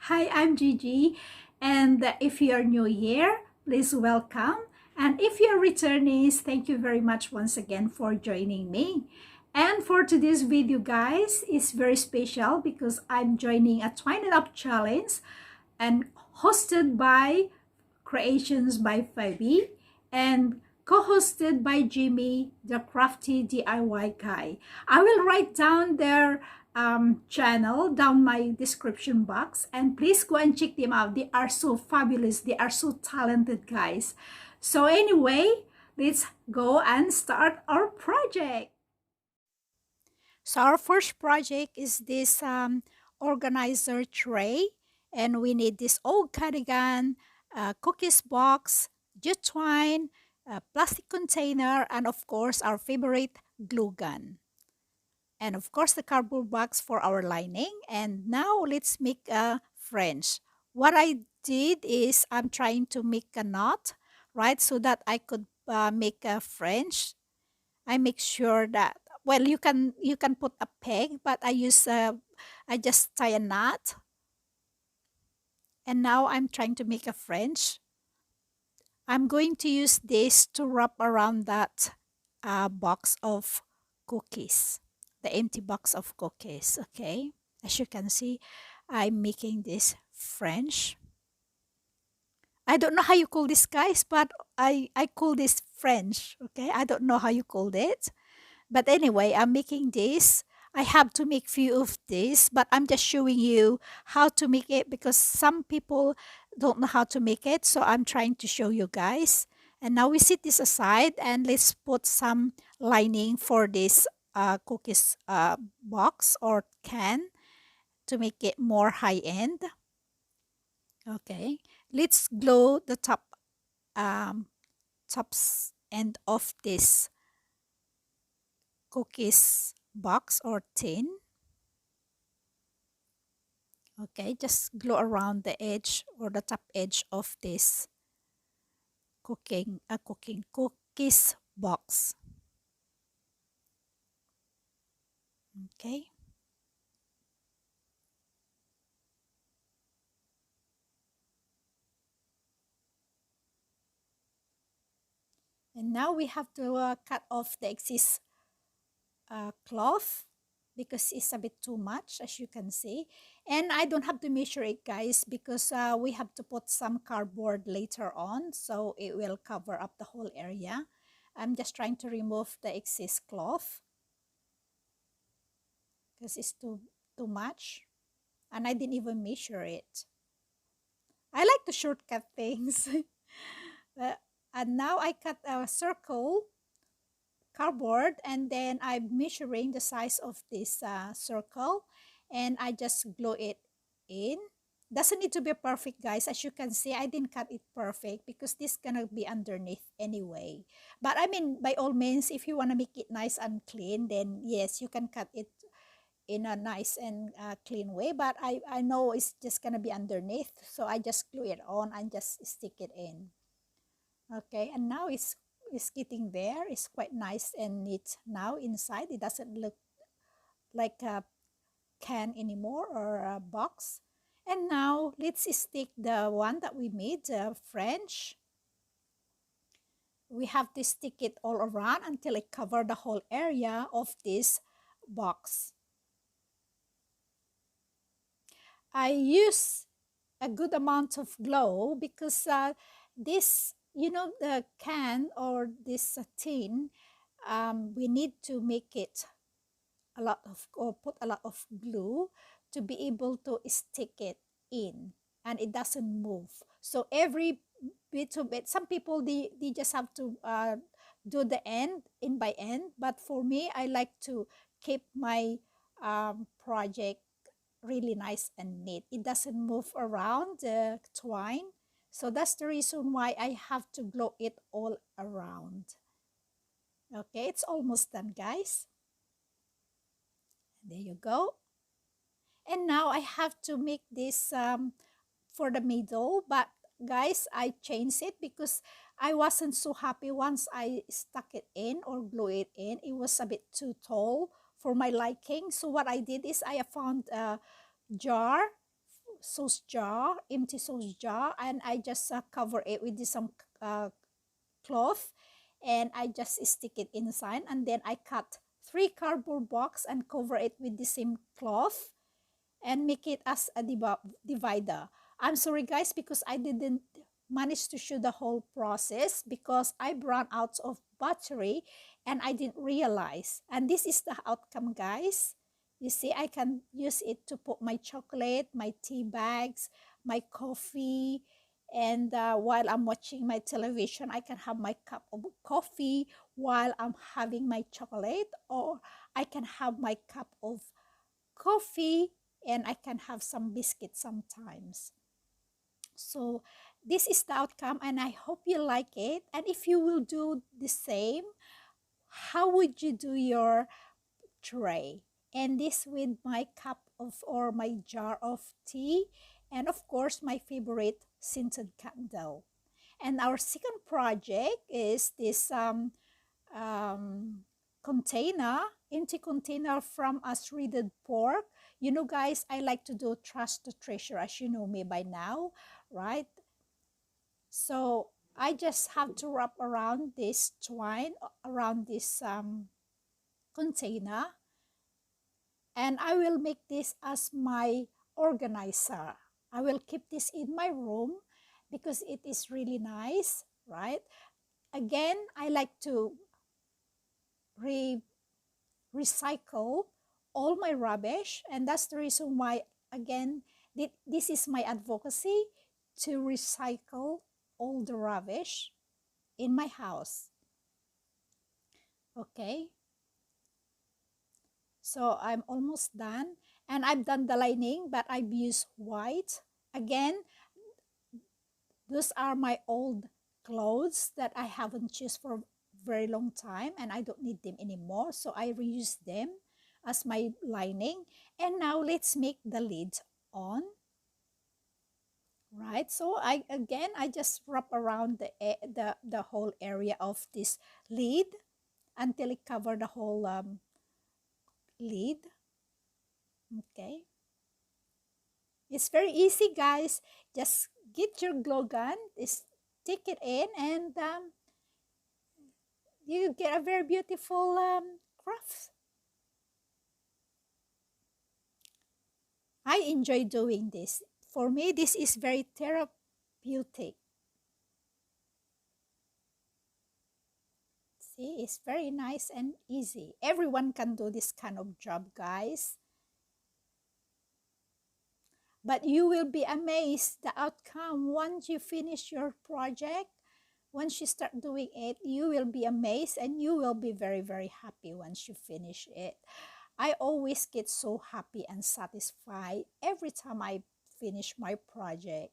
Hi, I'm Gigi, and if you're new here, please welcome. And if you're returnees, thank you very much once again for joining me. And for today's video, guys, is very special because I'm joining a Twine It Up challenge and hosted by Creations by Phoebe and co-hosted by Jimmy, the crafty DIY guy. I will write down their channel down my description box, and please go and check them out. They are so fabulous. They are so talented, guys. So anyway, let's go and start our project. So our first project is this organizer tray, and we need this old cardigan, cookies box, jute twine, a plastic container, and of course our favorite glue gun. And of course the cardboard box for our lining. And now let's make a French. What I did is I'm trying to make a knot, right, so that I could make a French. I make sure that, well, you can put a peg, but I just tie a knot. And now I'm trying to make a French. I'm going to use this to wrap around that box of cookies, the empty box of cookies. Okay, as you can see, I'm making this French. I don't know how you call this, guys, but I call this French. Okay, I don't know how you called it. But anyway, I'm making this. I have to make few of this, but I'm just showing you how to make it because some people don't know how to make it. So I'm trying to show you guys. And now we set this aside and let's put some lining for this cookies box or can to make it more high end. Okay, let's glue the um, tops end of this cookies box or tin. Okay, just glue around the edge or the top edge of this cooking cookies box. Okay. And now we have to cut off the excess cloth because it's a bit too much, as you can see. And I don't have to measure it, guys, because we have to put some cardboard later on, so it will cover up the whole area. I'm just trying to remove the excess cloth because it's too much, and I didn't even measure it. I like to shortcut things. Uh, and now I cut a circle cardboard, and then I'm measuring the size of this circle, and I just glue it in. Doesn't need to be perfect, guys. As you can see, I didn't cut it perfect because this gonna be underneath anyway. But I mean, by all means, if you want to make it nice and clean, then yes, you can cut it in a nice and clean way. But I know it's just gonna be underneath, so I just glue it on and just stick it in. Okay, and now it's getting there. It's quite nice and neat now inside. It doesn't look like a can anymore or a box. And now let's stick the one that we made, French. We have to stick it all around until it covers the whole area of this box. I use a good amount of glue because this, the can or this tin, we need to make it a lot of, or put a lot of glue to be able to stick it in and it doesn't move. So every bit of it, some people, they just have to do the end in by end, but for me, I like to keep my project really nice and neat. It doesn't move around the twine. So that's the reason why I have to glue it all around. Okay, it's almost done, guys. There you go. And now I have to make this for the middle, but guys, I changed it because I wasn't so happy once I stuck it in or glue it in. It was a bit too tall for my liking. So what I did is I found a jar sauce jar, empty sauce jar, and I just cover it with some cloth, and I just stick it inside, and then I cut 3 cardboard box and cover it with the same cloth and make it as a divider. I'm sorry guys because I didn't manage to show the whole process because I ran out of battery and I didn't realize. And this is the outcome, guys. You see, I can use it to put my chocolate, my tea bags, my coffee, and while I'm watching my television, I can have my cup of coffee while I'm having my chocolate, or I can have my cup of coffee and I can have some biscuits sometimes. So this is the outcome and I hope you like it. And if you will do the same, how would you do your tray? And this with my cup of or my jar of tea, and of course my favorite scented candle. And our second project is this container, empty container from a shredded pork. You know guys, I like to do trash the treasure, as you know me by now, right? So I just have to wrap around this twine around this container, and I will make this as my organizer. I will keep this in my room because it is really nice, right? Again, I like to recycle all my rubbish, and that's the reason why, again, this is my advocacy to recycle all the rubbish in my house. Okay, so I'm almost done, and I've done the lining, but I've used white. Again, those are my old clothes that I haven't used for a very long time and I don't need them anymore, so I reuse them as my lining. And now let's make the lid on, right? So I just wrap around the whole area of this lid until it cover the whole lid. Okay, it's very easy guys. Just get your glue gun, stick it in, and you get a very beautiful craft. I enjoy doing this. For me, this is very therapeutic. See, it's very nice and easy. Everyone can do this kind of job, guys. But you will be amazed the outcome once you finish your project. Once you start doing it, you will be amazed and you will be very, very happy once you finish it. I always get so happy and satisfied every time I finish my project.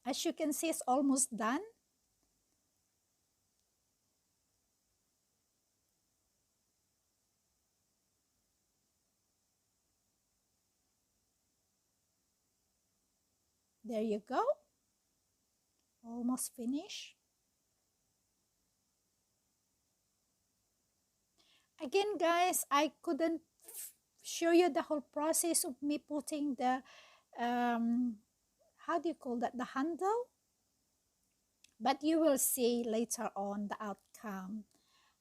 As you can see, it's almost done. There you go. Almost finished. Again, guys, I couldn't show you the whole process of me putting the, how do you call that, the handle? But you will see later on the outcome.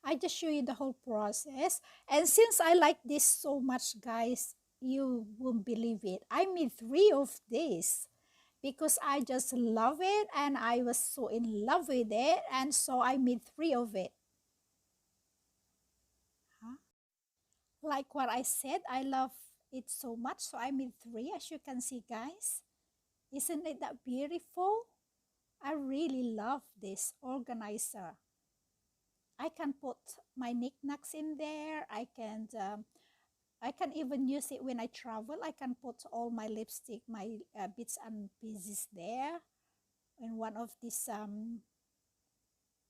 I just show you the whole process. And since I like this so much, guys, you won't believe it. I made 3 of these because I just love it and I was so in love with it. And so I made 3 of it. Huh? Like what I said, I love it so much. So I made 3, as you can see, guys. Isn't it that beautiful? I really love this organizer. I can put my knickknacks in there. I can even use it when I travel. I can put all my lipstick, my bits and pieces there in one of this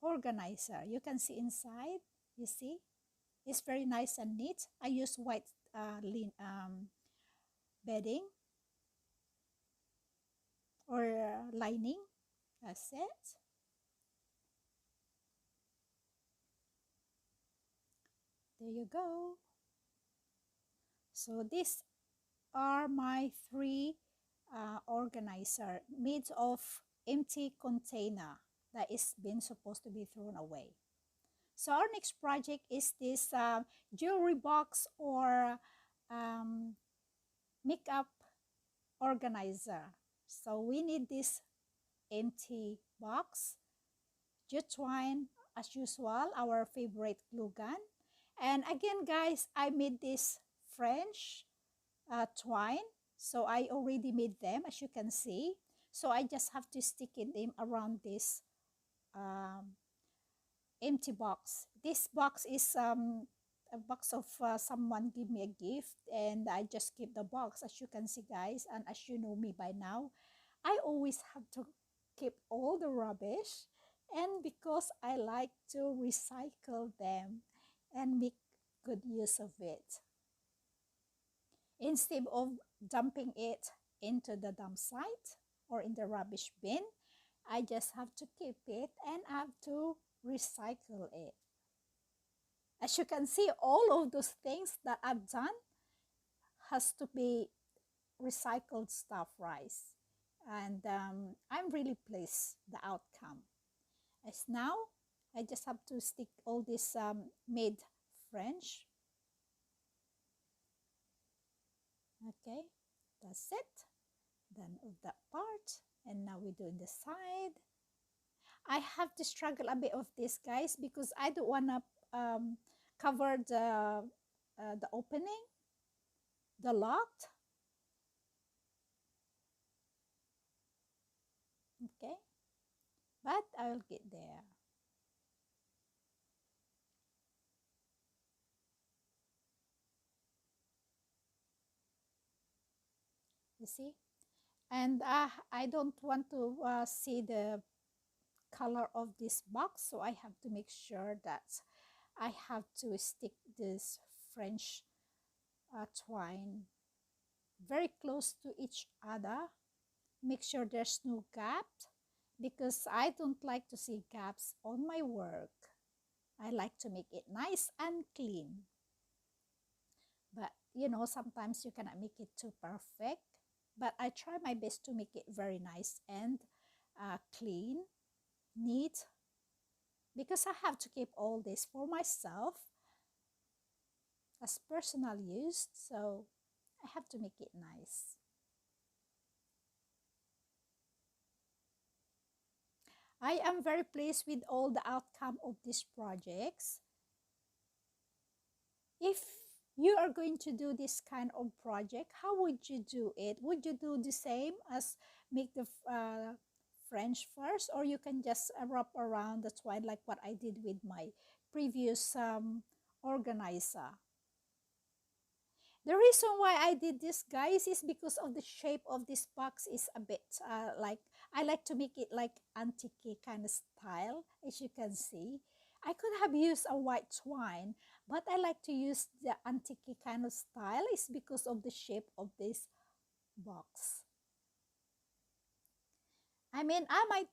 organizer. You can see inside. You see, it's very nice and neat. I use white bedding or lining. That's it. There you go. So this are my three organizer made of empty container that is been supposed to be thrown away. So our next project is this jewelry box or um, makeup organizer. So we need this empty box, Jute Twine as usual, our favorite glue gun. And again guys, I made this French twine. So I already made them as you can see. So I just have to stick in them around this um, empty box. This box is a box of someone give me a gift and I just keep the box as you can see guys, and as you know me by now, I always have to keep all the rubbish, and because I like to recycle them and make good use of it instead of dumping it into the dump site or in the rubbish bin. I just have to keep it and I have to recycle it. As you can see, all of those things that I've done has to be recycled stuff, rice. And I'm really pleased the outcome. As now, I just have to stick all this made French. Okay, that's it. Done of that part. And now we're doing the side. I have to struggle a bit of this, guys, because I don't want to cover the opening, the lock. Okay, but I'll get there. You see, and I don't want to see the color of this box, so I have to make sure that I have to stick this French twine very close to each other. Make sure there's no gap because I don't like to see gaps on my work. I like to make it nice and clean. But you know, sometimes you cannot make it too perfect. But I try my best to make it very nice and clean, neat, because I have to keep all this for myself as personal use. So I have to make it nice. I am very pleased with all the outcome of these projects. If you are going to do this kind of project, how would you do it? Would you do the same as make the French first, or you can just wrap around the twine like what I did with my previous organizer? The reason why I did this, guys, is because of the shape of this box is a bit like, I like to make it like antique kind of style, as you can see. I could have used a white twine, but I like to use the antique kind of style is because of the shape of this box. I mean, I might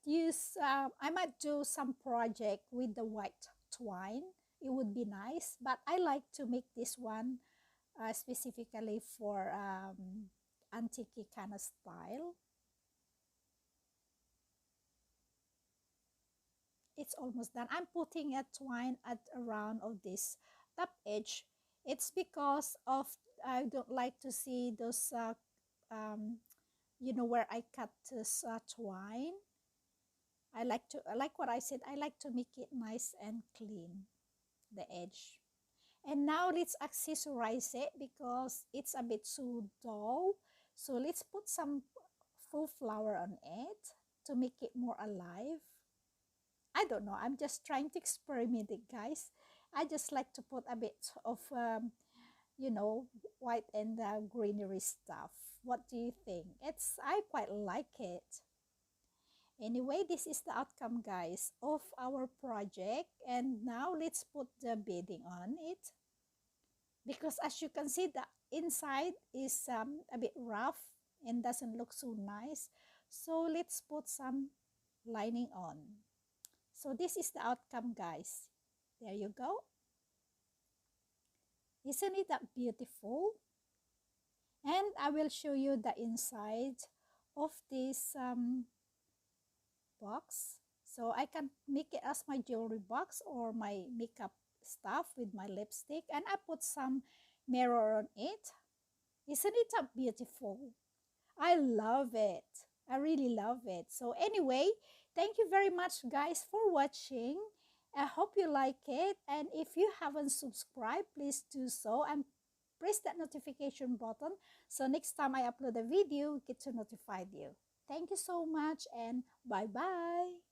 do some project with the white twine. It would be nice, but I like to make this one specifically for antique kind of style. It's almost done. I'm putting a twine at around of this top edge. It's because of I don't like to see those you know, where I cut this twine. I like what I said, I like to make it nice and clean, the edge. And now let's accessorize it because it's a bit too dull. So let's put some faux flower on it to make it more alive. I don't know. I'm just trying to experiment it, guys. I just like to put a bit of, you know, white and greenery stuff. What do you think? I quite like it. Anyway, this is the outcome, guys, of our project. And now let's put the beading on it. Because as you can see, the inside is a bit rough and doesn't look so nice. So let's put some lining on. So this is the outcome, guys. There you go. Isn't it that beautiful? And I will show you the inside of this box. So I can make it as my jewelry box or my makeup stuff with my lipstick. And I put some mirror on it. Isn't it a beautiful? I love it. I really love it. So anyway, thank you very much guys for watching. I hope you like it. And if you haven't subscribed, please do so and press that notification button. So next time I upload a video, get to notify you. Thank you so much and bye-bye.